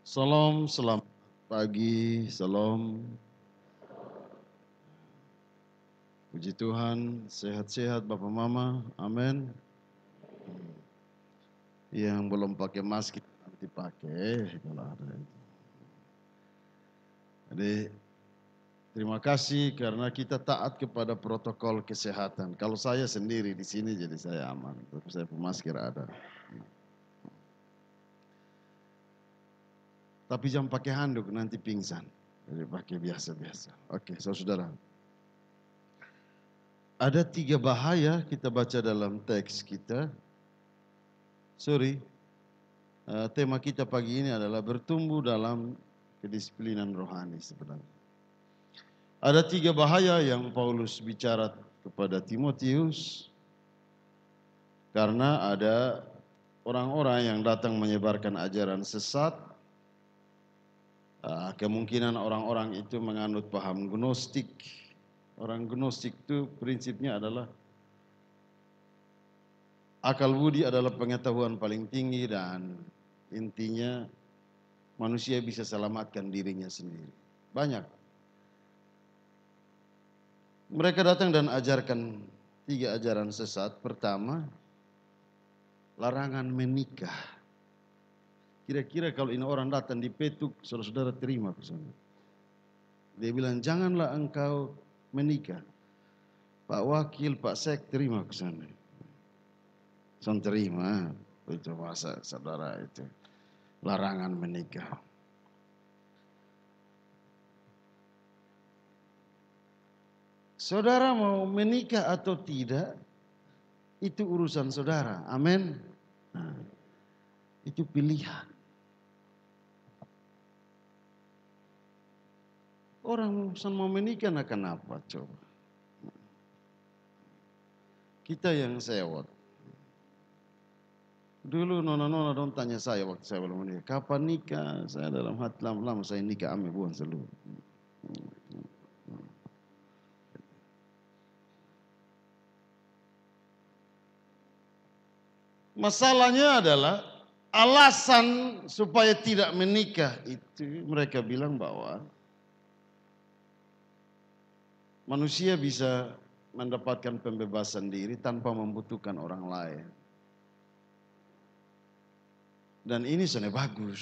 Salam, selamat pagi, salam. Puji Tuhan, sehat-sehat Bapak Mama, amin. Yang belum pakai masker nanti pakai kalau ada. Jadi terima kasih karena kita taat kepada protokol kesehatan. Kalau saya sendiri di sini jadi saya aman, tapi saya masker ada. Tapi jangan pakai handuk nanti pingsan. Jadi pakai biasa-biasa. Oke, saudara. Ada 3 bahaya kita baca dalam teks kita. Tema kita pagi ini adalah bertumbuh dalam kedisiplinan rohani sebenarnya. Ada 3 bahaya yang Paulus bicara kepada Timotius karena ada orang-orang yang datang menyebarkan ajaran sesat. Kemungkinan orang-orang itu menganut paham gnostik. Orang gnostik itu prinsipnya adalah akal budi adalah pengetahuan paling tinggi dan intinya manusia bisa selamatkan dirinya sendiri. Banyak. Mereka datang dan ajarkan 3 ajaran sesat. Pertama, larangan menikah. Kira-kira kalau ini orang datang dipetuk, saudara-saudara terima pesan. Dia bilang, janganlah engkau menikah. Pak Wakil, Pak Sek terima pesan. Son terima, itu masa saudara itu. Larangan menikah. Saudara mau menikah atau tidak, itu urusan saudara. Amin. Nah, itu pilihan. Orang mau menikah nah kenapa coba? Kita yang sewot. Dulu nona-nona dong tanya saya waktu saya belum menikah. Kapan nikah? Saya dalam hati lama-lama saya nikah ame buang seluruh. Masalahnya adalah alasan supaya tidak menikah itu mereka bilang bahwa manusia bisa mendapatkan pembebasan diri tanpa membutuhkan orang lain. Dan ini sebenarnya bagus.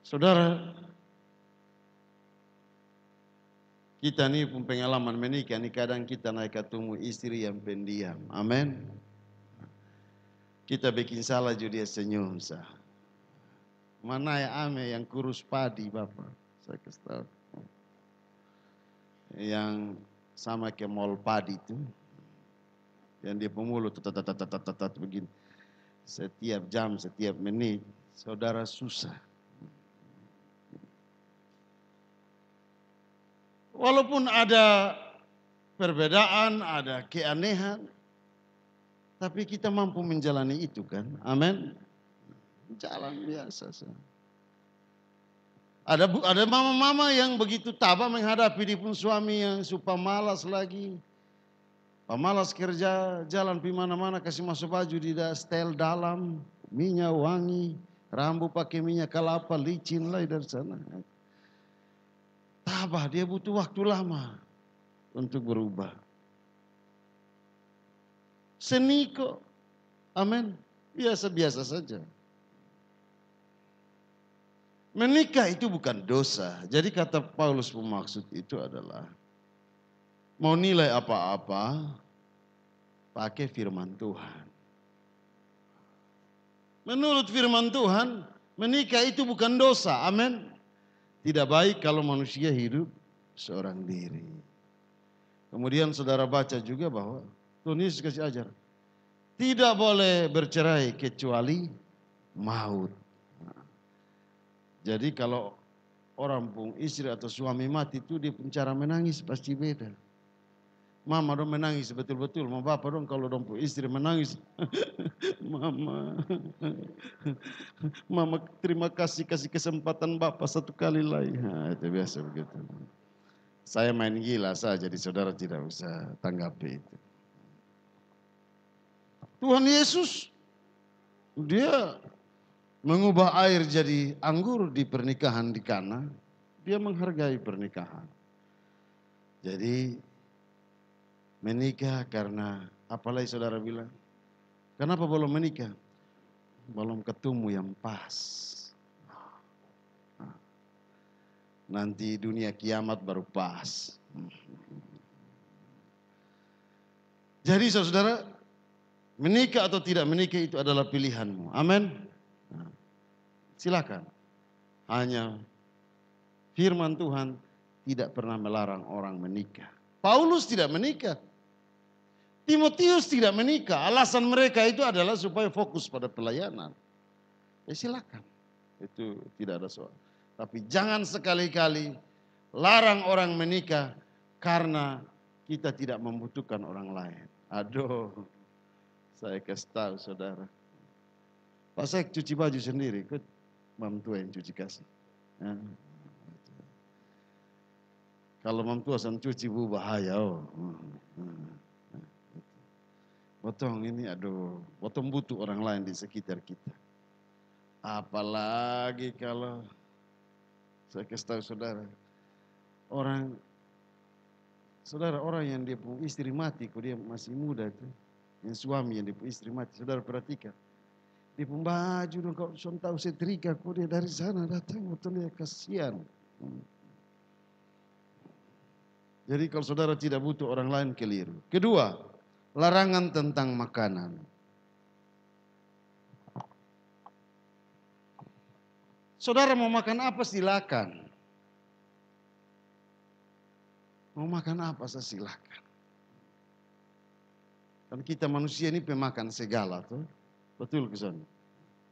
Saudara, kita nih pengalaman menikah nih kadang kita naik ketemu istri yang pendiam. Amin. Kita bikin salah juga dia senyum sah. Mana ya ame yang kurus padi Bapak? Saya kasih tahu. Yang sama kayak mall padi itu. Yang dia pemulut tatat begini. Setiap jam, setiap menit, saudara susah. Walaupun ada perbedaan, ada keanehan, tapi kita mampu menjalani itu kan. Amin. Jalan biasa. Ada mama-mama yang begitu tabah menghadapi di pun suami yang suka malas lagi. Pemalas kerja, jalan pi mana-mana kasih masuk baju di setel dalam, minyak wangi, rambut pakai minyak kelapa, licin lah dari sana. Tabah, dia butuh waktu lama untuk berubah. Seni kok, amin, biasa-biasa saja. Menikah itu bukan dosa. Jadi kata Paulus pemaksud itu adalah mau nilai apa-apa pakai firman Tuhan. Menurut firman Tuhan, menikah itu bukan dosa. Amin. Tidak baik kalau manusia hidup seorang diri. Kemudian saudara baca juga bahwa Tuhan Yesus kasih ajar. Tidak boleh bercerai kecuali maut. Jadi kalau orang pun istri atau suami mati itu dia cara menangis pasti beda. Mama dong menangis betul-betul, mau bapak dong kalau dong istri menangis. Mama terima kasih kesempatan bapak satu kali lagi. Nah, itu biasa begitu. Saya main gila saja, jadi saudara tidak usah tanggapi itu. Tuhan Yesus, dia mengubah air jadi anggur di pernikahan di Kana, dia menghargai pernikahan. Jadi menikah karena, apalagi saudara bilang, kenapa belum menikah? Belum ketemu yang pas. Nanti dunia kiamat baru pas. Jadi saudara, menikah atau tidak menikah itu adalah pilihanmu. Amin. Silakan. Hanya firman Tuhan tidak pernah melarang orang menikah. Paulus tidak menikah. Timotius tidak menikah. Alasan mereka itu adalah supaya fokus pada pelayanan. Ya silakan. Itu tidak ada soal. Tapi jangan sekali-kali larang orang menikah karena kita tidak membutuhkan orang lain. Aduh, saya kasih tahu saudara. Pak saya cuci baju sendiri, ikut mam tua yang cuci kasih. Ya. Kalau mam tua san cuci bu bahaya. Oh. Potong ini, aduh, potong butuh orang lain di sekitar kita. Apalagi kalau saya kasih tahu saudara, orang yang dia punya istri mati, kok dia masih muda itu, yang suami yang dia punya istri mati, saudara perhatikan, dia punya baju dong, kalau suami tahu setrika, kok dia dari sana datang, betul dia kasihan. Jadi kalau saudara tidak butuh orang lain, keliru. Kedua, larangan tentang makanan. Saudara mau makan apa silakan. Mau makan apa silakan. Dan kita manusia ini pemakan segala tuh. Betul ke sana?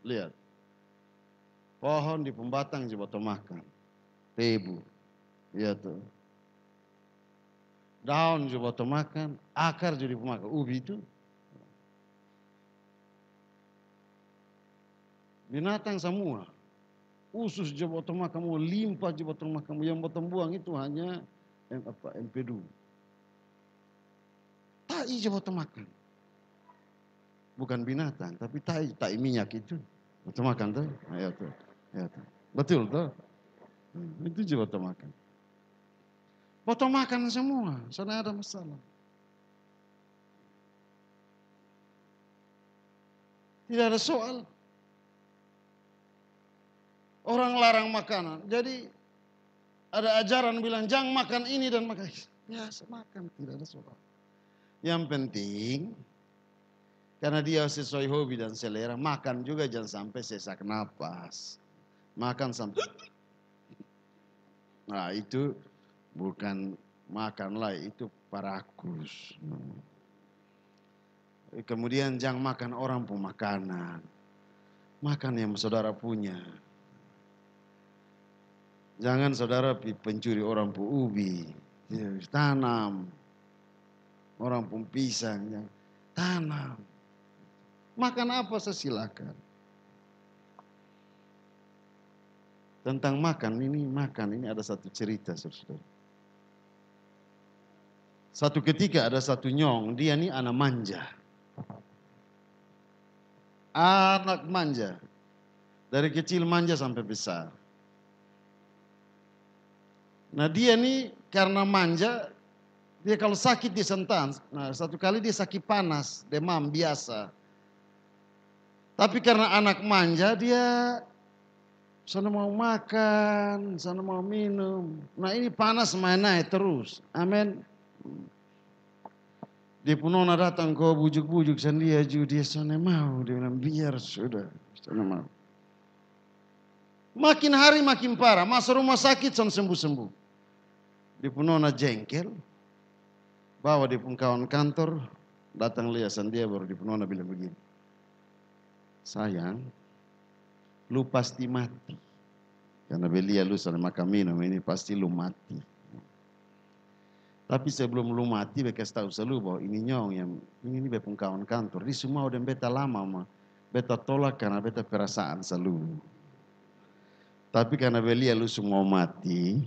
Lihat. Pohon di pembatang juga potong makan. Tebu. Iya tuh. Daun juga potong makan, akar juga pemakan. Ubi itu. Binatang semua. Usus juga potong makan, limpa juga potong makan. Yang potong buang itu hanya empedu. Tai juga potong makan. Bukan binatang, tapi tai minyak itu. Potong makan tuh. Ya tuh. Ya tuh. Betul tuh. Itu juga potong makan. Potong makan semua, sana ada masalah. Tidak ada soal. Orang larang makanan. Jadi ada ajaran bilang jangan makan ini dan makan itu. Biasa makan, tidak ada soal. Yang penting karena dia sesuai hobi dan selera, makan juga jangan sampai sesak napas. Makan sampai nah itu bukan makan lah, itu parakus. Kemudian jangan makan orang pemakanan. Makan yang saudara punya. Jangan saudara pencuri orang pu ubi, tanam. Orang pun pisang, tanam. Makan apa silakan. Tentang makan ini ada satu cerita saudara. Satu ketika ada satu nyong, dia ini anak manja. Anak manja. Dari kecil manja sampai besar. Nah dia nih karena manja, dia kalau sakit disentan. Nah satu kali dia sakit panas, demam biasa. Tapi karena anak manja dia sana mau makan, sana mau minum. Nah ini panas main naik terus. Amin. Dia punona datang kau bujuk-bujuk sandia dia sana mau. Dia bilang biar sudah, sana mau. Makin hari makin parah, masuk rumah sakit sana sembuh-sembuh. Dia punona jengkel, bawa dia pun kawan kantor, datang liasan dia baru dia punona bilang begini. Sayang, lu pasti mati. Karena belia lu sana makan minum ini pasti lu mati. Tapi sebelum lu mati, beta tahu selalu bahwa ini nyong yang ini bepung kawan kantor. Di semua udah beta lama mah, beta tolak karena beta perasaan selalu. Tapi karena belia lu semua mati,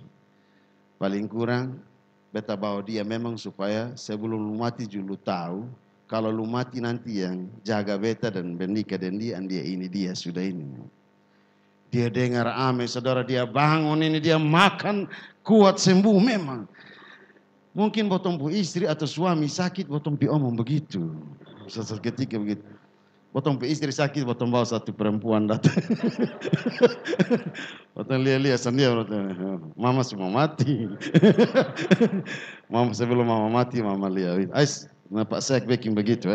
paling kurang beta bawa dia memang supaya sebelum lu mati juga lu tahu. Kalau lu mati nanti yang jaga beta dan menikah dan dia ini dia sudah ini. Dia dengar amin, saudara, dia bangun ini, dia makan, kuat, sembuh memang. Mungkin potong pu istri atau suami sakit, potong pi omong begitu. Sesuatu ketika begitu. Potong pi istri sakit, potong bawa satu perempuan datang. Potong lihat-lihat sendiri, mama semua mati. Mama sebelum mama mati, mama lihat. Ais, nampak saya baking begitu.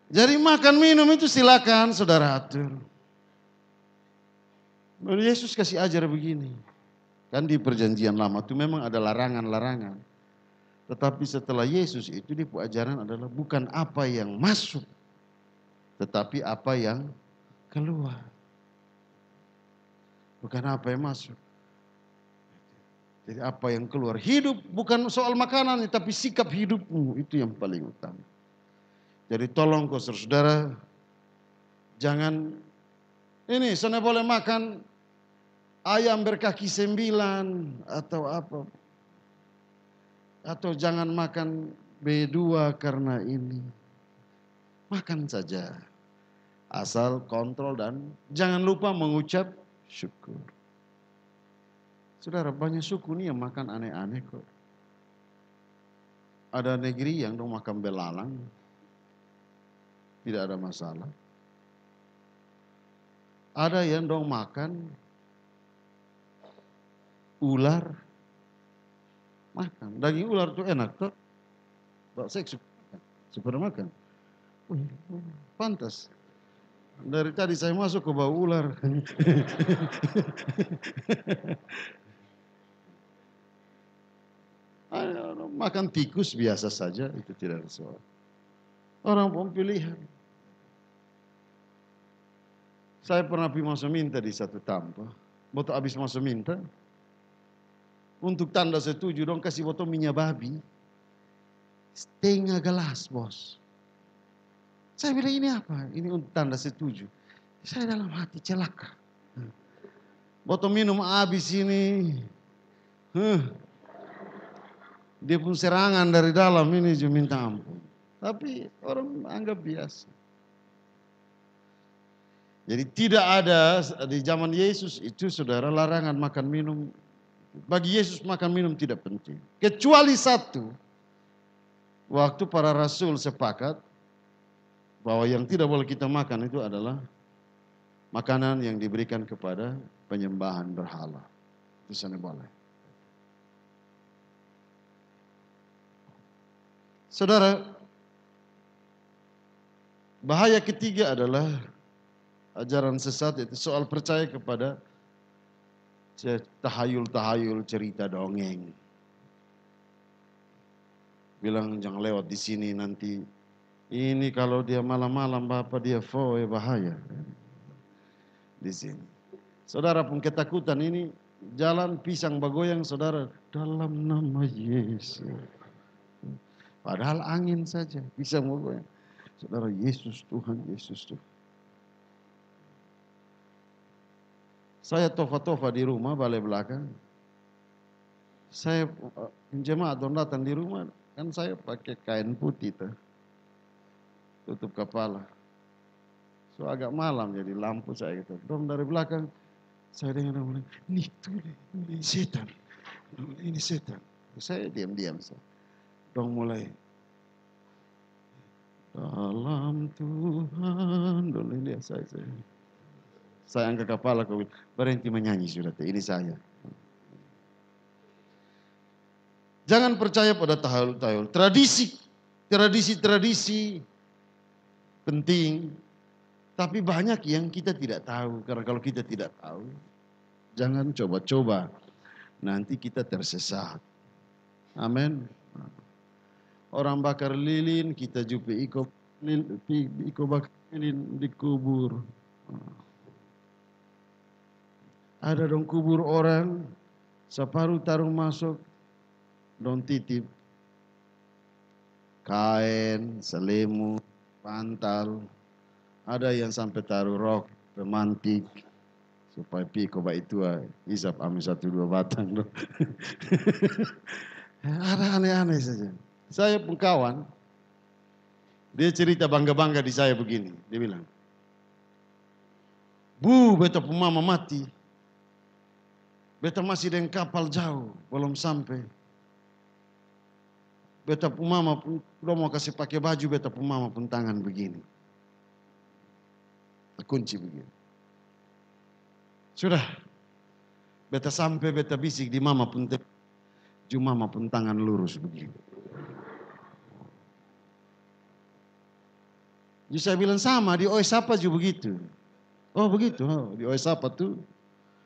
Jadi makan minum itu silakan saudara atur. Yesus kasih ajar begini. Kan di perjanjian lama itu memang ada larangan-larangan. Tetapi setelah Yesus itu di ajaran adalah bukan apa yang masuk. Tetapi apa yang keluar. Bukan apa yang masuk. Jadi apa yang keluar. Hidup bukan soal makanan tapi sikap hidupmu. Itu yang paling utama. Jadi tolong kau saudara, jangan ini sana boleh makan ayam berkaki 9 atau apa. Atau jangan makan B2 karena ini. Makan saja. Asal kontrol dan jangan lupa mengucap syukur. Saudara, banyak suku nih yang makan aneh-aneh kok. Ada negeri yang dong makan belalang. Tidak ada masalah. Ada yang dong makan ular. Makan. Daging ular itu enak tuh. Saya super makan. Pantas. Dari tadi saya masuk ke bau ular. Makan tikus biasa saja, itu tidak ada soal. Orang pun pilihan. Saya pernah pergi masuk minta di satu tampa. Botol habis masuk minta. Untuk tanda setuju dong kasih botol minyak babi. Setengah gelas bos. Saya bilang ini apa? Ini untuk tanda setuju. Saya dalam hati celaka. Botol minum habis ini. Dia pun serangan dari dalam ini juga minta ampun. Tapi orang anggap biasa. Jadi tidak ada di zaman Yesus itu saudara larangan makan minum. Bagi Yesus makan minum tidak penting. Kecuali satu. Waktu para rasul sepakat bahwa yang tidak boleh kita makan itu adalah makanan yang diberikan kepada penyembahan berhala. Itu sana boleh. Saudara, bahaya ketiga adalah ajaran sesat, itu soal percaya kepada tahayul-tahayul cerita dongeng. Bilang jangan lewat di sini nanti. Ini kalau dia malam-malam bapak dia bahaya. Di sini. Saudara pun ketakutan ini jalan pisang bagoyang saudara dalam nama Yesus. Padahal angin saja pisang bagoyang. Saudara Yesus Tuhan, Yesus Tuhan. Saya tofa-tofa di rumah, balai belakang. Saya jemaat datang di rumah, kan saya pakai kain putih tuh. Tutup kepala. So agak malam jadi lampu saya gitu. Dong dari belakang, saya dengar orang bilang, ini setan. Ini setan. Saya diam-diam. Dong mulai. Dalam Tuhan. Dong lihat saya. Saya angkat kepala, kau berhenti menyanyi sudah, ini saya. Jangan percaya pada tahayul-tahayul. Tradisi penting. Tapi banyak yang kita tidak tahu. Karena kalau kita tidak tahu, jangan coba-coba. Nanti kita tersesat. Amin. Orang bakar lilin, kita jumpa iko bakar lilin dikubur. Ada dong kubur orang, separuh taruh masuk, dong titip. Kain, selimut, pantal. Ada yang sampai taruh rok, romantik. Supaya piko baik tua, isap ambil 1-2 batang. Ada aneh-aneh saja. Saya pun kawan, Dia cerita bangga-bangga di saya begini. Dia bilang, Bu, beta pu mama mati. Beta masih dengan kapal jauh, belum sampai. Beta pu mama pun mau kasih pakai baju, beta pu mama pun tangan begini. Kunci begini. Sudah, beta sampai, beta bisik di mama pun mama pun tangan lurus begini. Jadi saya bilang sama, di Oesapa juga begitu. Oh begitu, di Oesapa tuh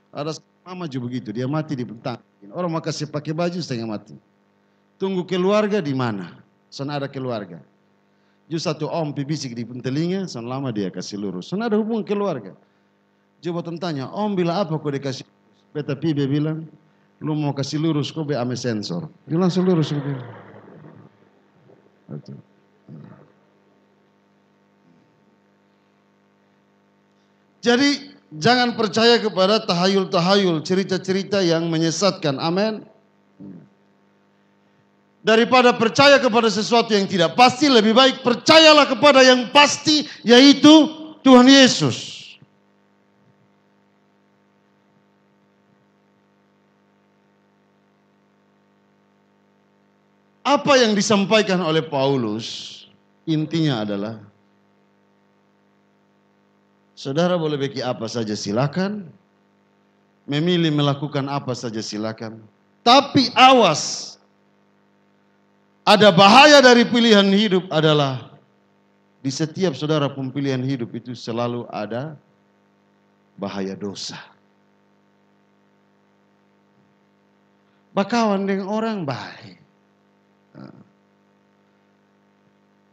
ada mama juga begitu, dia mati di bentang. Orang mau kasih pakai baju setengah mati. Tunggu keluarga di mana? Sana ada keluarga. Just satu om bisik di telinga, sana lama dia kasih lurus. Sana ada hubungan keluarga. Coba tanya, om bila apa kau dikasih? Beta pibe bilang, lu mau kasih lurus kau be ame sensor. Dia langsung lurus. Jadi jangan percaya kepada tahayul-tahayul, cerita-cerita yang menyesatkan. Amin. Daripada percaya kepada sesuatu yang tidak pasti, lebih baik percayalah kepada yang pasti, yaitu Tuhan Yesus. Apa yang disampaikan oleh Paulus, intinya adalah, saudara boleh bikin apa saja silakan, memilih melakukan apa saja silakan. Tapi awas, ada bahaya dari pilihan hidup adalah di setiap saudara pilihan hidup itu selalu ada bahaya dosa. Bakawan dengan orang baik.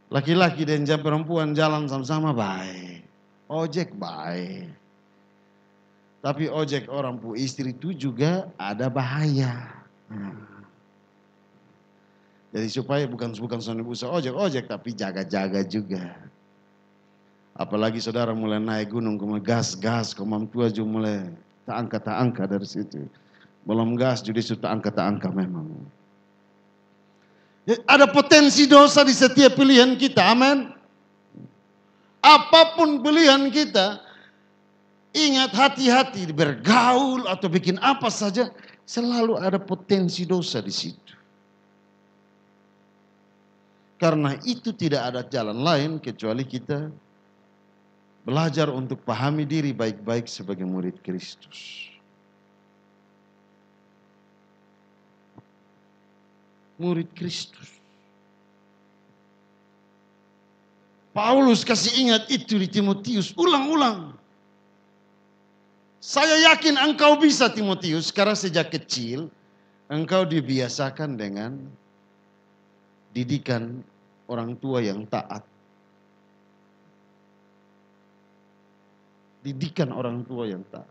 Laki-laki dan perempuan jalan sama-sama baik. Ojek baik. Tapi ojek orang pu istri itu juga ada bahaya. Jadi supaya bukan soalnya usaha ojek tapi jaga-jaga juga. Apalagi saudara mulai naik gunung, gas, komam tua juga mulai tak angka dari situ. Belum gas jadi sudah tak angka memang. Ada potensi dosa di setiap pilihan kita, amin. Apapun pilihan kita, ingat hati-hati bergaul atau bikin apa saja, selalu ada potensi dosa di situ. Karena itu tidak ada jalan lain kecuali kita belajar untuk pahami diri baik-baik sebagai murid Kristus. Murid Kristus. Paulus kasih ingat itu di Timotius, ulang-ulang. Saya yakin engkau bisa Timotius, karena sejak kecil engkau dibiasakan dengan didikan orang tua yang taat. Didikan orang tua yang taat.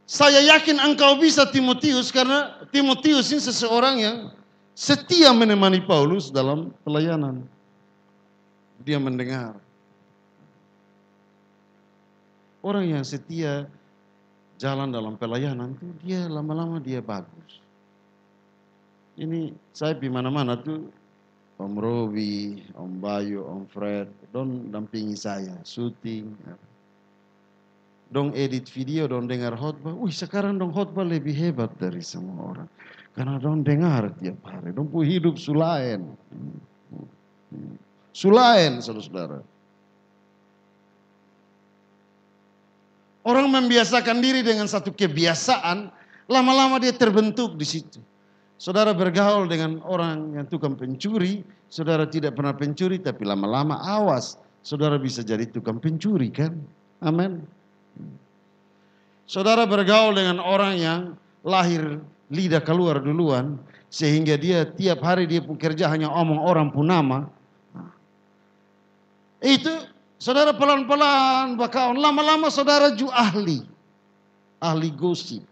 Saya yakin engkau bisa Timotius, karena Timotius ini seseorang yang setia menemani Paulus dalam pelayanan. Dia mendengar. Orang yang setia jalan dalam pelayanan tuh dia lama-lama dia bagus. Ini saya di mana-mana tuh Om Robi, Om Bayu, Om Fred, don dampingi saya syuting. Dong edit video, dong dengar khotbah. Sekarang dong khotbah lebih hebat dari semua orang. Karena dong dengar tiap hari. Dong pu hidup sulain. Sulain, saudara-saudara. Orang membiasakan diri dengan satu kebiasaan, lama-lama dia terbentuk di situ. Saudara bergaul dengan orang yang tukang pencuri, saudara tidak pernah pencuri, tapi lama-lama awas, saudara bisa jadi tukang pencuri kan? Amin. Saudara bergaul dengan orang yang lahir lidah keluar duluan, sehingga dia tiap hari dia kerja hanya omong orang pun nama. Itu saudara pelan-pelan bakawan, lama-lama saudara ju ahli gosip.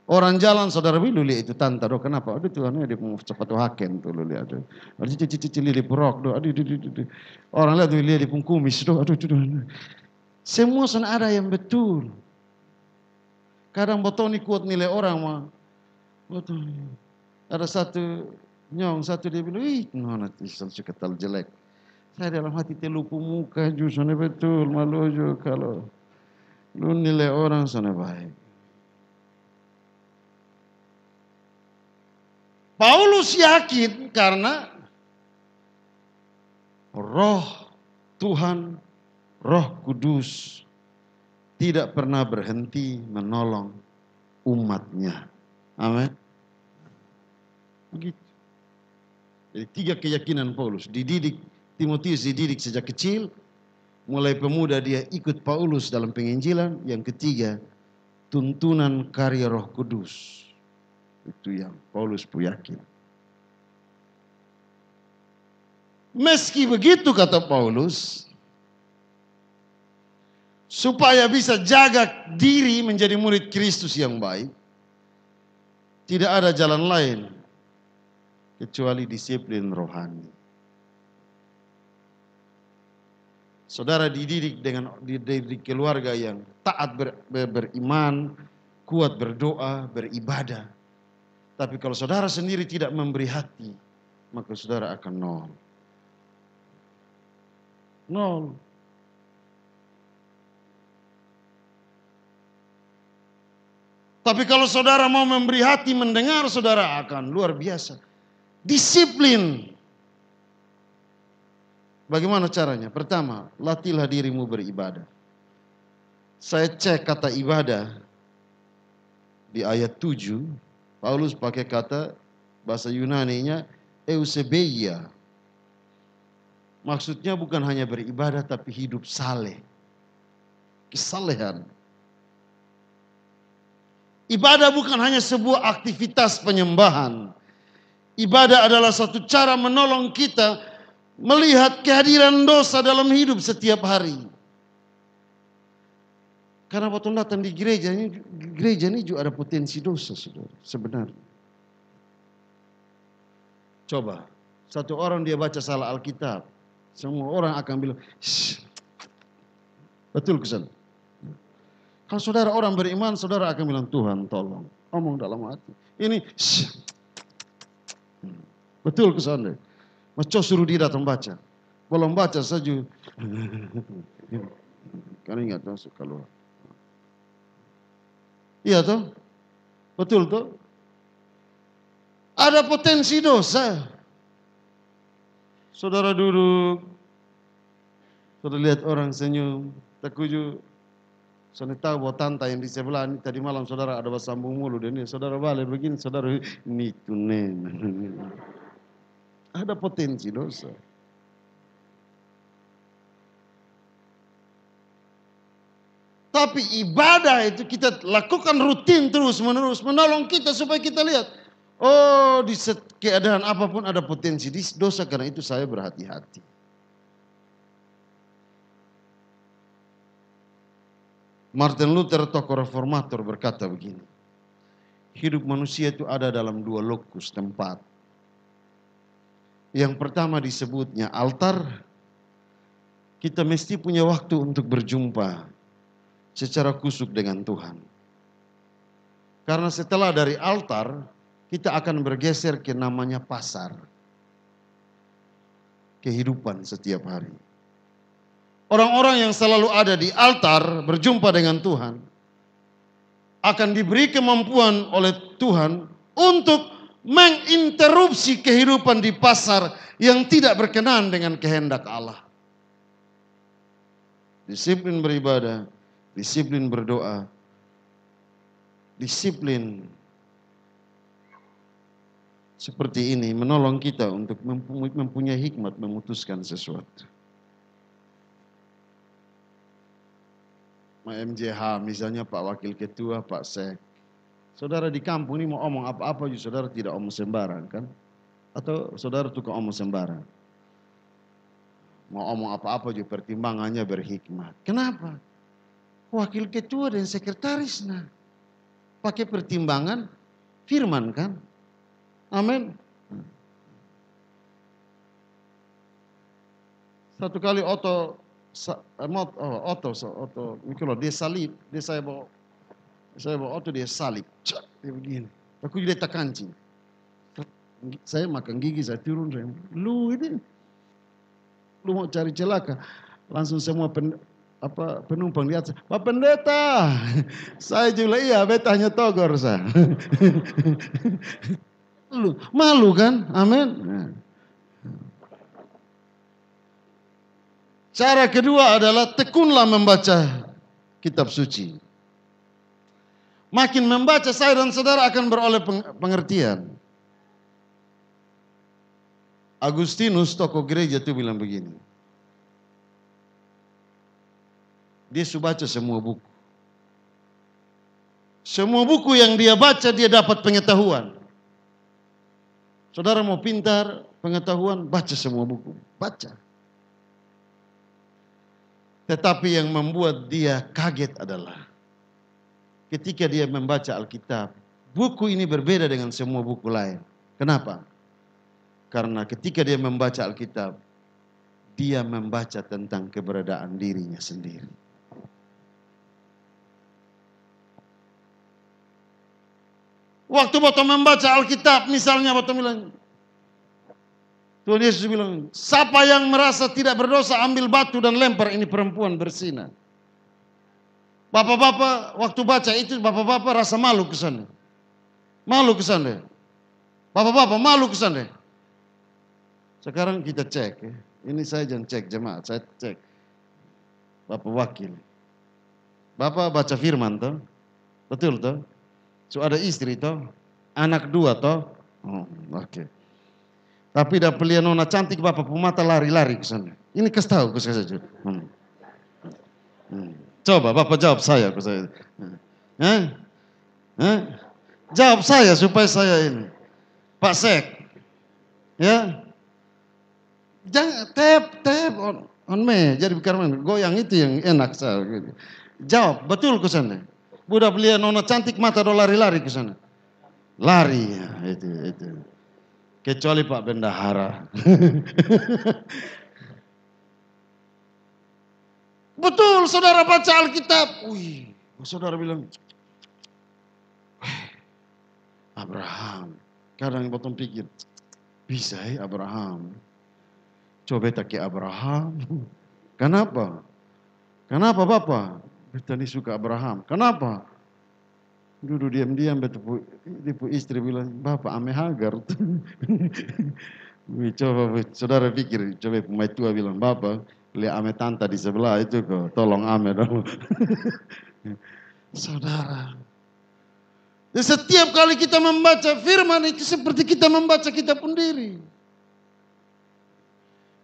Orang jalan saudara bilu lihat itu tanta doh kenapa? Aduh Tuhan dia mau cepat haken tuh lu lihat. Aduh cici lihat perok doh. Aduh. Orang lihat tuh lihat di kumis doh. Aduh. Semua sana ada yang betul. Kadang botol ni kuat nilai orang mah. Botol. Ada satu nyong, satu dia bilang, ih, nona tisal ketal jelek. Saya dalam hati telupu muka justru betul, malu juga kalau lu nilai orang sana baik. Paulus yakin karena Roh Tuhan, Roh Kudus tidak pernah berhenti menolong umatnya. Amin. Begitu. Jadi 3 keyakinan Paulus. Timotius dididik sejak kecil. Mulai pemuda dia ikut Paulus dalam penginjilan. Yang ketiga, tuntunan karya Roh Kudus. Itu yang Paulus pun yakin. Meski begitu kata Paulus, supaya bisa jaga diri menjadi murid Kristus yang baik, tidak ada jalan lain kecuali disiplin rohani. Saudara dididik di keluarga yang taat beriman, kuat berdoa, beribadah. Tapi kalau saudara sendiri tidak memberi hati, maka saudara akan nol. Nol. Tapi kalau saudara mau memberi hati mendengar, saudara akan luar biasa. Disiplin. Bagaimana caranya? Pertama, latihlah dirimu beribadah. Saya cek kata ibadah di ayat 7. Paulus pakai kata bahasa Yunani-nya eusebeia. Maksudnya bukan hanya beribadah tapi hidup saleh. Kesalehan. Ibadah bukan hanya sebuah aktivitas penyembahan. Ibadah adalah satu cara menolong kita melihat kehadiran dosa dalam hidup setiap hari. Karena waktu datang di gereja ini juga ada potensi dosa, saudara, sebenarnya. Coba, satu orang dia baca salah Alkitab, semua orang akan bilang, betul kesan. Kalau saudara orang beriman, saudara akan bilang, Tuhan tolong, omong dalam hati. Ini, betul kesan deh. Mas suruh dia datang baca. Belum baca saja. Karena ingat masuk keluar. Iya toh? Betul toh? Ada potensi dosa. Saudara duduk. Saudara lihat orang senyum. Terkuju. Saudara tahu bahwa tante yang di sebelah ini tadi malam saudara ada bersambung mulu. Dan ini saudara balik begini. Saudara ini tunen. Ada potensi dosa. Tapi ibadah itu kita lakukan rutin terus menerus. Menolong kita supaya kita lihat. Oh di keadaan apapun ada potensi dosa. Karena itu saya berhati-hati. Martin Luther tokoh reformator berkata begini. Hidup manusia itu ada dalam 2 lokus tempat. Yang pertama disebutnya altar. Kita mesti punya waktu untuk berjumpa secara kusuk dengan Tuhan. Karena setelah dari altar, kita akan bergeser ke namanya pasar. Kehidupan setiap hari. Orang-orang yang selalu ada di altar berjumpa dengan Tuhan akan diberi kemampuan oleh Tuhan untuk menginterupsi kehidupan di pasar yang tidak berkenan dengan kehendak Allah. Disiplin beribadah, disiplin berdoa, disiplin seperti ini menolong kita untuk mempunyai hikmat memutuskan sesuatu. MJH misalnya Pak Wakil Ketua, Pak Sek. Saudara di kampung ini mau omong apa-apa juga saudara tidak omong sembarang kan? Atau saudara tukang omong sembarang? Mau omong apa-apa juga pertimbangannya berhikmat. Kenapa? Wakil ketua dan sekretaris nah. Pakai pertimbangan firman kan? Amin. Satu kali Otto Mikulo dia salib, saya bawa Otto dia salib. Dia begini. Aku juga tak kancing. Saya makan gigi, saya turun. Lu mau cari celaka. Langsung semua penumpang di atas. Pak Pendeta, saya juga iya, beta hanya togor saya. Malu kan? Amin. Cara kedua adalah tekunlah membaca kitab suci. Makin membaca, saya dan saudara akan beroleh pengertian. Agustinus, tokoh gereja itu bilang begini. Dia sudah baca semua buku. Semua buku yang dia baca, dia dapat pengetahuan. Saudara mau pintar, pengetahuan, baca semua buku. Baca. Tetapi yang membuat dia kaget adalah ketika dia membaca Alkitab, buku ini berbeda dengan semua buku lain. Kenapa? Karena ketika dia membaca Alkitab, dia membaca tentang keberadaan dirinya sendiri. Waktu waktu membaca Alkitab, misalnya waktu bilang, Tuhan Yesus bilang, siapa yang merasa tidak berdosa ambil batu dan lempar ini perempuan berzina. Bapak-bapak waktu baca itu, bapak-bapak rasa malu ke sana. Malu ke sana. Bapak-bapak malu ke sana. Sekarang kita cek ya. Ini saya jangan cek jemaat, saya cek. Bapak wakil. Bapak baca firman toh? Betul toh? So ada istri toh? Anak 2 toh? Oh, oke. Tapi dah pelian nona cantik bapak pemata lari-lari ke sana. Ini kasih tahu ke saya saja. Coba bapak jawab saya ke saya. Jawab saya supaya saya ini. Pak Sek. Ya. Jangan tap on me. Jadi karena goyang itu yang enak saya. Jawab betul ke sana. Budak pelian nona cantik mata do lari-lari ke sana. Lari ya, itu. Kecuali Pak Bendahara. Betul, saudara baca Alkitab. Wih, saudara bilang, Abraham. Kadang potong pikir, bisa ya Abraham. Coba tak ke Abraham. Kenapa? Kenapa Bapak? Beta ini suka Abraham. Kenapa? Duduk diam-diam, betul istri bilang, Bapak ame Hagar. Coba saudara pikir, coba pemain tua bilang, Bapak, lihat ame tanta di sebelah itu kok, tolong ame dong. Saudara, dan setiap kali kita membaca firman itu seperti kita membaca kita pun diri.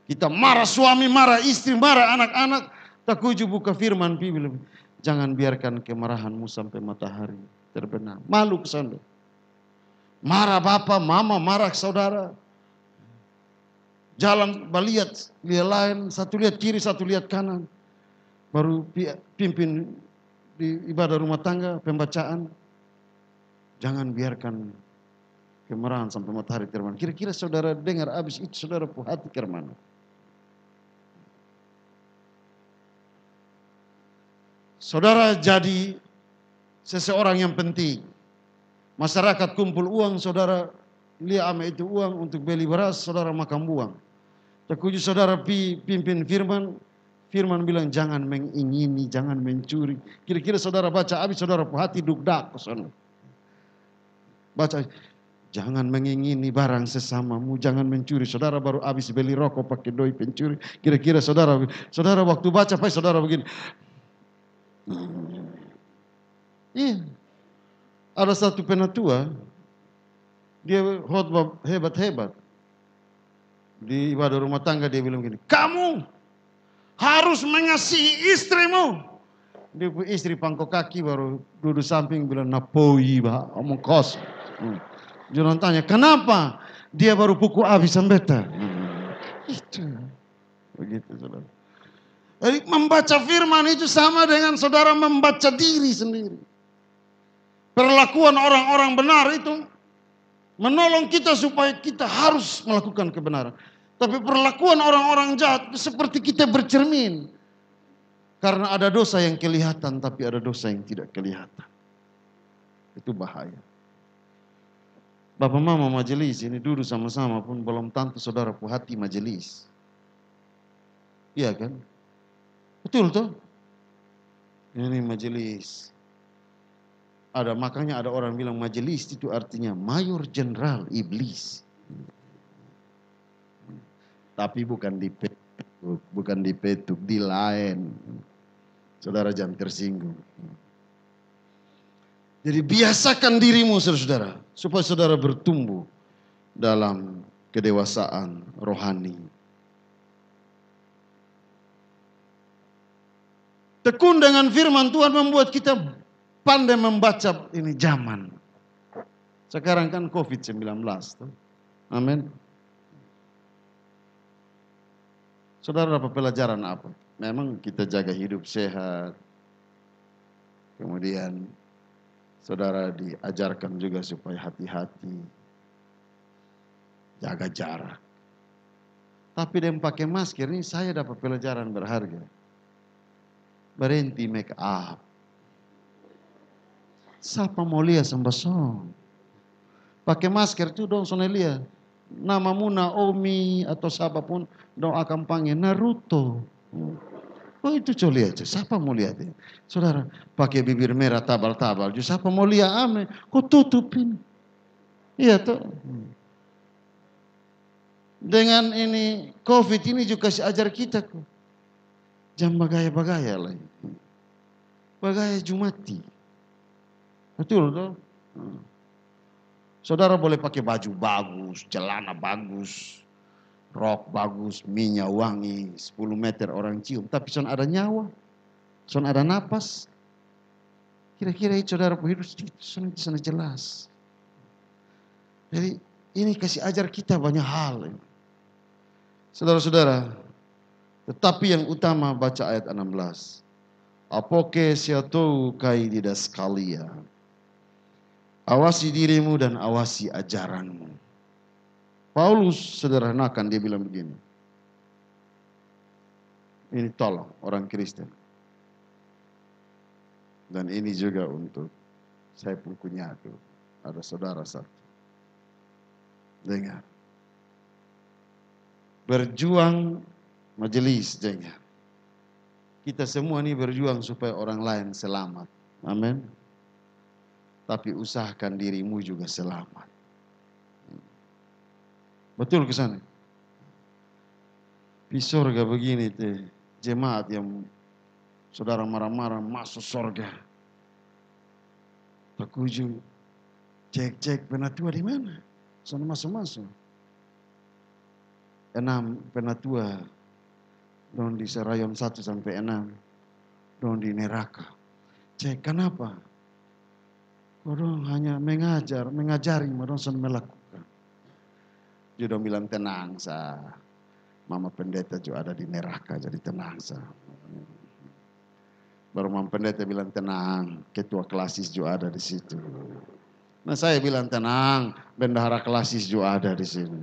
Kita marah suami, marah istri, marah anak-anak, tak kuju buka firman bilang, jangan biarkan kemarahanmu sampai matahari terbenam. Malu kesana. Marah bapak, mama, marah saudara. Jalan lihat lain, satu lihat kiri, satu lihat kanan. Baru pimpin di ibadah rumah tangga, pembacaan. Jangan biarkan kemarahan sampai matahari terbenam. Kira-kira saudara dengar habis itu, saudara hati ke mana? Saudara jadi seseorang yang penting. Masyarakat kumpul uang, saudara lihat ame itu uang untuk beli beras, saudara makan buang. Terkuju saudara pimpin firman, firman bilang jangan mengingini, jangan mencuri. Kira-kira saudara baca habis, saudara hati dugdak ke sana. Baca, jangan mengingini barang sesamamu, jangan mencuri. Saudara baru habis beli rokok pakai doi pencuri. Kira-kira saudara waktu baca, saudara begini. Iya. Ada satu penatua, dia khotbah hebat-hebat. Di ibadah rumah tangga dia bilang gini, kamu harus mengasihi istrimu. Dia istri pangkok kaki baru duduk samping bilang napoi bah, omong kos. Jangan tanya, kenapa? Dia baru pukul habis sambeta. Itu. Begitu saudara. Jadi membaca firman itu sama dengan saudara membaca diri sendiri. Perlakuan orang-orang benar itu menolong kita supaya kita harus melakukan kebenaran. Tapi perlakuan orang-orang jahat seperti kita bercermin. Karena ada dosa yang kelihatan tapi ada dosa yang tidak kelihatan. Itu bahaya. Papa mama majelis ini duduk sama-sama pun belum tentu saudara pu hati majelis. Iya kan? Betul tuh? Ini majelis. Makanya ada orang bilang majelis itu artinya mayor jenderal iblis. Tapi bukan di petuk, di lain. Saudara jangan tersinggung. Jadi biasakan dirimu saudara, supaya saudara bertumbuh dalam kedewasaan rohani. Tekun dengan firman Tuhan membuat kita pandai membaca ini zaman. Sekarang kan COVID-19. Amin. Saudara dapat pelajaran apa? Memang kita jaga hidup sehat. Kemudian saudara diajarkan juga supaya hati-hati. Jaga jarak. Tapi dengan pakai masker ini saya dapat pelajaran berharga. Berhenti make up. Siapa mau lihat sembasong? Pakai masker itu dong sonelia. Namamu Naomi atau siapapun dong akan panggil Naruto. Oh itu coba aja. Siapa mau lihat ya? Saudara pakai bibir merah tabal-tabal. Siapa mau lihat ame? Kok tutupin? Iya tuh. Dengan ini COVID ini juga kasih ajar kita kok. Jangan bagaya-bagaya lah. Bagaya Jumati. Betul tuh. Saudara boleh pakai baju bagus, celana bagus, rok bagus, minyak wangi, 10 meter orang cium. Tapi son ada nyawa, son ada napas. Kira-kira itu saudara hidup sana jelas. Jadi ini kasih ajar kita banyak hal. Saudara-saudara, tetapi yang utama baca ayat 16. Apoke siatou kai didaskalia. Awasi dirimu dan awasi ajaranmu. Paulus sederhanakan, dia bilang begini. Ini tolong orang Kristen. Dan ini juga untuk saya pun kunyatu. Ada saudara satu. Dengar. Berjuang majelis, dengar. Kita semua ini berjuang supaya orang lain selamat. Amin. Tapi usahakan dirimu juga selamat. Betul ke sana? Di sorga begini teh, jemaat yang saudara marah-marah masuk sorga. Pakuju, cek penatua di mana? Sana masuk-masuk. 6 penatua, dong di Serayon 1 sampai 6, dong di neraka. Cek kenapa? Orang hanya mengajari, orang sedang melakukan. Dia dong bilang tenang sah. Mama pendeta juga ada di neraka, jadi tenang sah. Baru mama pendeta bilang tenang, ketua klasis juga ada di situ. Nah saya bilang tenang, bendahara klasis juga ada di sini.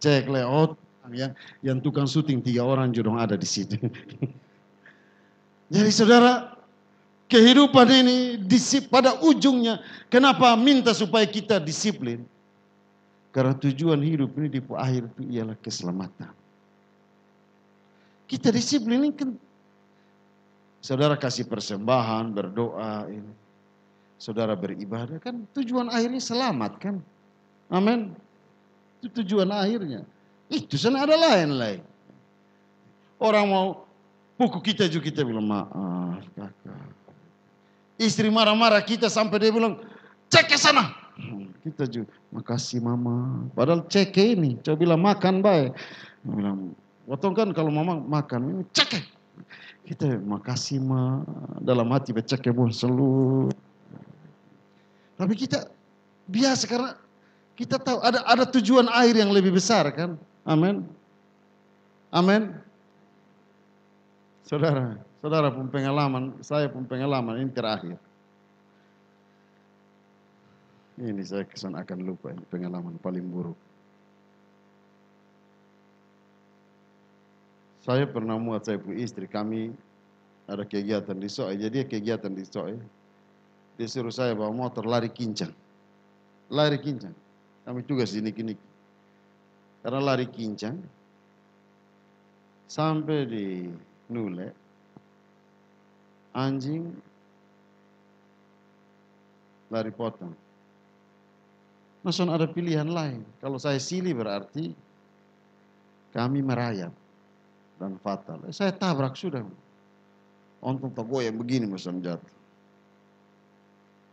Cek lewat yang tukang syuting 3 orang juga ada di situ. Jadi saudara, kehidupan ini pada ujungnya, kenapa minta supaya kita disiplin? Karena tujuan hidup ini di akhir itu ialah keselamatan. Kita disiplin ini kan, saudara kasih persembahan, berdoa, ini. Saudara beribadah, kan tujuan akhirnya selamat kan? Amin. Itu tujuan akhirnya. Itu sana ada lain. Orang mau pukul kita juga kita bilang maaf kakak. Istri marah-marah kita sampai dia bilang, cek ke sana. Kita juga, makasih mama. Padahal cek ini, coba bilang makan baik. Dia bilang, waktu kan kalau mama makan, cek. Kita makasih ma, dalam hati becek ya seluruh. Tapi kita biasa karena kita tahu ada tujuan akhir yang lebih besar kan. Amin. Amin. Saudara pun pengalaman, saya pun pengalaman, ini terakhir. Ini saya kesan akan lupa, ini pengalaman paling buruk. Saya pernah muat saya punya istri, kami ada kegiatan di Soe, jadi kegiatan di Soe. Dia suruh saya bawa motor lari kincang. Kami tugas di niki-niki. Karena lari kincang, sampai di Nule, anjing lari potong. Langsung ada pilihan lain. Kalau saya silih berarti kami merayap dan fatal. Saya tabrak sudah. Untung tak goyang begini macam jatuh.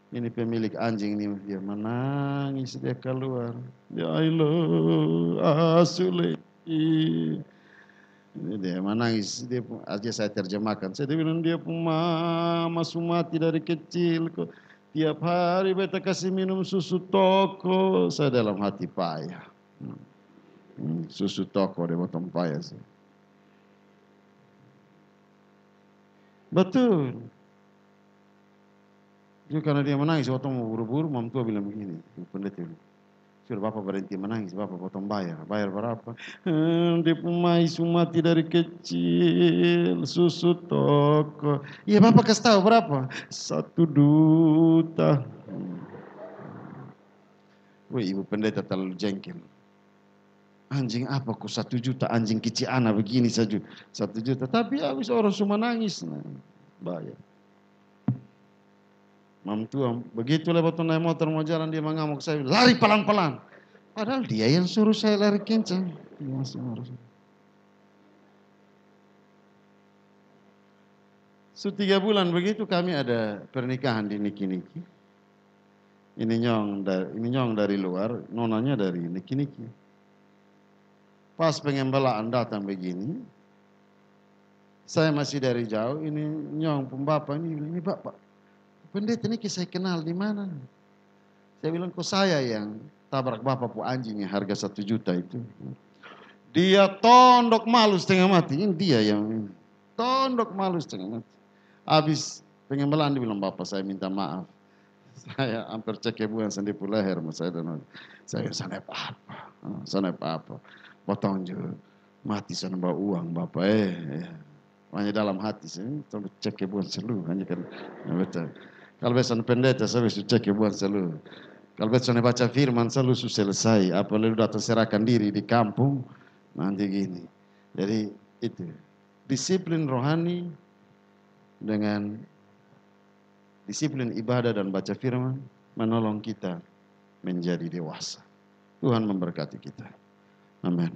Ini pemilik anjing ini dia menangis, dia keluar. Ya Allah, Asule. Ini dia menangis, dia aja saya terjemahkan. Saya bilang dia mama mati dari kecil kok. Tiap hari beta kasih minum susu toko. Saya dalam hati payah. Susu toko dia potong payah sih. Betul. Jadi karena dia menangis, waktu mau buru-buru, mam tua bilang begini, pendeta bilang, sudah bapak berhenti menangis, bapak potong bayar. Bayar berapa? Dia pemais mati dari kecil, susu toko. Iya bapak kasih tahu berapa? 1 juta. Wah ibu pendeta terlalu jengkel. Anjing apa kok 1 juta, anjing kecil anak begini saja 1 juta. Tapi habis orang semua nangis, nah, bayar. Mam tua, begitu lewat naik motor mau jalan dia mengamuk saya, lari pelan-pelan. Padahal dia yang suruh saya lari kencang. So 3 bulan begitu kami ada pernikahan di niki-niki. Ini nyong dari luar, nonanya dari niki-niki. Pas pengembelaan datang begini, saya masih dari jauh, ini nyong pembapak ini bapak. Pendeta niki saya kenal di mana? Saya bilang kok saya yang tabrak bapak pu anjing yang harga 1 juta itu. Dia tondok malu setengah mati, ini dia yang tondok malu setengah mati. Habis pengembelaan dia bilang bapak saya minta maaf. Saya hampir cek kebuan sendiri pu leher mas saya dan saya sana apa? Sana apa? Potong juga mati sana bawa uang bapak hanya dalam hati saya sampai cek kebuan seluruh hanya kan betul. Kalau besan pendeta saya bisa cek kebuan seluruh. Kalau besan baca firman selalu selesai. Apa lalu datang serahkan diri di kampung nanti gini. Jadi itu disiplin rohani dengan disiplin ibadah dan baca firman menolong kita menjadi dewasa. Tuhan memberkati kita. Amin.